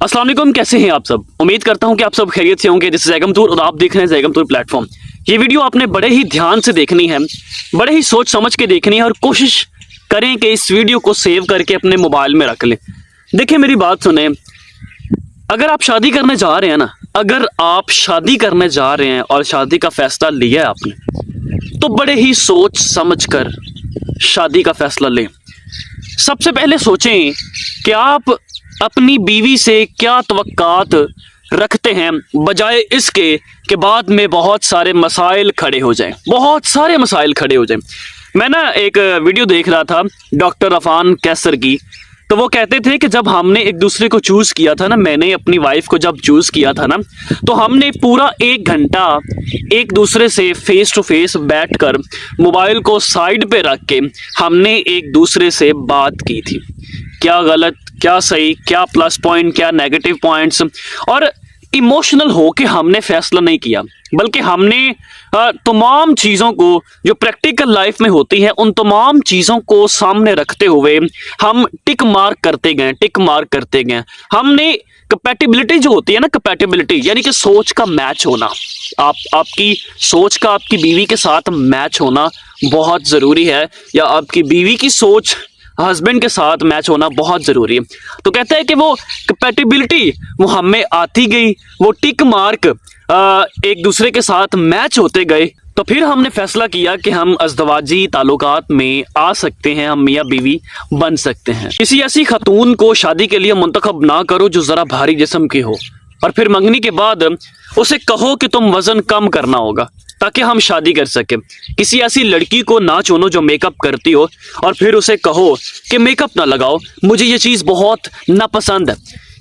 अस्सलाम वालेकुम, कैसे हैं आप सब। उम्मीद करता हूं कि आप सब खैरियत से होंगे। दिस इज जैगम तूर और आप देख रहे हैं जैगम तूर प्लेटफॉर्म। ये वीडियो आपने बड़े ही ध्यान से देखनी है, बड़े ही सोच समझ के देखनी है और कोशिश करें कि इस वीडियो को सेव करके अपने मोबाइल में रख लें। देखिए मेरी बात सुने, अगर आप शादी करने जा रहे हैं ना, अगर आप शादी करने जा रहे हैं और शादी का फैसला लिया है आपने, तो बड़े ही सोच समझ कर शादी का फैसला लें। सबसे पहले सोचें कि आप अपनी बीवी से क्या तवक्कात रखते हैं, बजाय इसके कि बाद में बहुत सारे मसाइल खड़े हो जाएं, बहुत सारे मसाइल खड़े हो जाएं। मैं ना एक वीडियो देख रहा था डॉक्टर अफान कैसर की, तो वो कहते थे कि जब हमने एक दूसरे को चूज़ किया था ना, मैंने अपनी वाइफ को जब चूज़ किया था ना, तो हमने पूरा 1 घंटा एक दूसरे से फेस टू फेस बैठकर मोबाइल को साइड पे रख के हमने एक दूसरे से बात की थी। क्या गलत, क्या सही, क्या प्लस पॉइंट, क्या नेगेटिव पॉइंट्स, और इमोशनल होके हमने फैसला नहीं किया, बल्कि हमने तमाम चीज़ों को जो प्रैक्टिकल लाइफ में होती हैं, उन तमाम चीज़ों को सामने रखते हुए हम टिक मार्क करते गए, टिक मार्क करते गए। हमने कंपैटिबिलिटी जो होती है ना, कंपैटिबिलिटी यानी कि सोच का मैच होना, आपकी सोच का आपकी बीवी के साथ मैच होना बहुत ज़रूरी है, या आपकी बीवी की सोच हस्बैंड के साथ मैच होना बहुत ज़रूरी है। तो कहते हैं कि वो कंपैटिबिलिटी वो हमें आती गई, वो टिक मार्क एक दूसरे के साथ मैच होते गए, तो फिर हमने फैसला किया कि हम अज़दवाजी ताल्लुकात में आ सकते हैं, हम मियाँ बीवी बन सकते हैं। किसी ऐसी खातून को शादी के लिए मुंतखब ना करो जो ज़रा भारी जिस्म की हो, और फिर मंगनी के बाद उसे कहो कि तुम वज़न कम करना होगा ताकि हम शादी कर सके। किसी ऐसी लड़की को ना चुनो जो मेकअप करती हो, और फिर उसे कहो कि मेकअप ना लगाओ, मुझे ये चीज़ बहुत नापसंद है।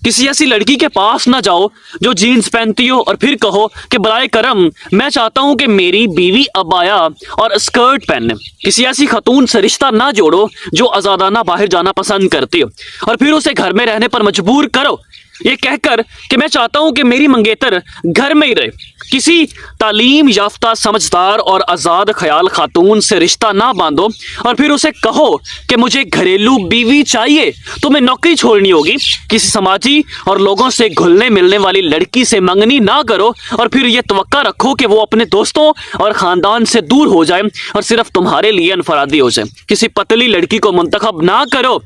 किसी ऐसी लड़की के पास ना जाओ जो जीन्स पहनती हो, और फिर कहो कि बराए करम मैं चाहता हूं कि मेरी बीवी अबाया और स्कर्ट पहने। किसी ऐसी खातून से रिश्ता ना जोड़ो जो आज़ादाना बाहर जाना पसंद करती हो, और फिर उसे घर में रहने पर मजबूर करो ये कहकर कि मैं चाहता हूं कि मेरी मंगेतर घर में ही रहे। किसी तालीम याफ्ता, समझदार और आज़ाद ख्याल खातून से रिश्ता ना बांधो, और फिर उसे कहो कि मुझे घरेलू बीवी चाहिए, तुम्हें नौकरी छोड़नी होगी। किसी समाजी और लोगों से घुलने मिलने वाली लड़की से मंगनी ना करो, और फिर ये तवक्का रखो कि वो अपने दोस्तों और ख़ानदान से दूर हो जाए और सिर्फ तुम्हारे लिए अनफरादी हो जाए। किसी पतली लड़की को मुंतखब ना करो,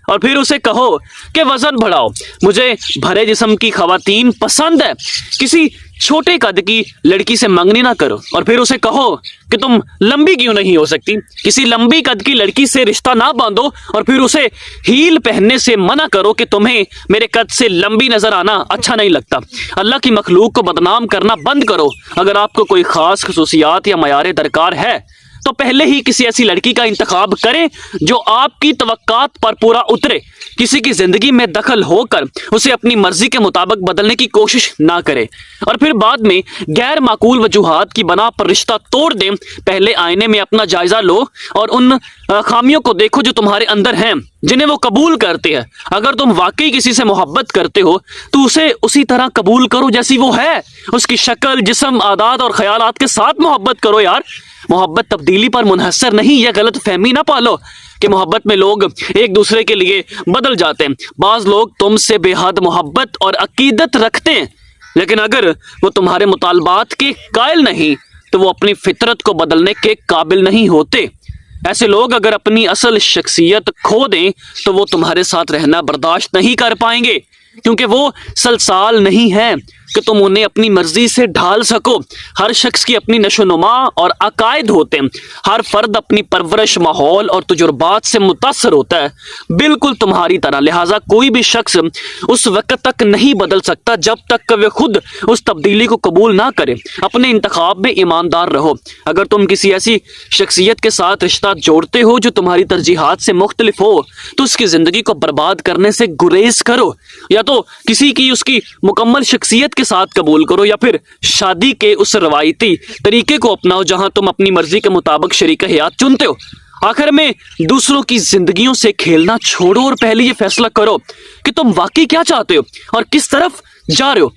और फिर उसे कहो कि वजन बढ़ाओ, मुझे भरे जिस्म की खवातीन पसंद है। किसी छोटे कद की लड़की से मंगनी ना करो, और फिर उसे कहो कि तुम लंबी क्यों नहीं हो सकती। किसी लंबी कद की लड़की से रिश्ता ना बांधो, और फिर उसे हील पहनने से मना करो कि तुम्हें मेरे कद से लंबी नजर आना अच्छा नहीं लगता। अल्लाह की मखलूक को बदनाम करना बंद करो। अगर आपको कोई खास खसूसियात या मयारे दरकार है, तो पहले ही किसी ऐसी लड़की का इंतखाब करें जो आपकी तवक्कात पर पूरा उतरे। किसी की जिंदगी में दखल होकर उसे अपनी मर्जी के मुताबिक बदलने की कोशिश ना करे, और फिर बाद में गैर माकूल वजूहात की बना पर रिश्ता तोड़ दें। पहले आईने में अपना जायजा लो और उन खामियों को देखो जो तुम्हारे अंदर हैं, जिन्हें वो कबूल करते हैं। अगर तुम वाकई किसी से मोहब्बत करते हो तो उसे उसी तरह कबूल करो जैसी वो है। उसकी शक्ल, जिस्म, आदात और ख्यालात के साथ मोहब्बत करो यार। मोहब्बत तब्दीली पर मुनहसर नहीं, यह गलत फहमी ना पालो कि मोहब्बत में लोग एक दूसरे के लिए बदल जाते हैं। बाज लोग तुमसे बेहद मोहब्बत और अकीदत रखते हैं, लेकिन अगर वो तुम्हारे मुतालबात के कायल नहीं तो वो अपनी फितरत को बदलने के काबिल नहीं होते। ऐसे लोग अगर अपनी असल शख्सियत खो दें तो वो तुम्हारे साथ रहना बर्दाश्त नहीं कर पाएंगे, क्योंकि वो सलसाल नहीं है कि तुम उन्हें अपनी मर्जी से ढाल सको। हर शख्स की अपनी नशोनुमा और अकायद होते हैं। हर फर्द अपनी परवरिश, माहौल और तजुर्बात से मुतासर होता है, बिल्कुल तुम्हारी तरह। लिहाजा कोई भी शख्स उस वक्त तक नहीं बदल सकता जब तक कि वे खुद उस तब्दीली को कबूल ना करे। अपने इंतखाब में ईमानदार रहो। अगर तुम किसी ऐसी शख्सियत के साथ रिश्ता जोड़ते हो जो तुम्हारी तरजीहात से मुख्तलिफ हो, तो उसकी ज़िंदगी को बर्बाद करने से गुरेज करो। या तो किसी की उसकी मुकम्मल शख्सियत के साथ कबूल करो, या फिर शादी के उस रवायती तरीके को अपनाओ जहां तुम अपनी मर्जी के मुताबिक शरीक हयात चुनते हो। आखिर में दूसरों की जिंदगियों से खेलना छोड़ो और पहले ये फैसला करो कि तुम वाकई क्या चाहते हो और किस तरफ जा रहे हो।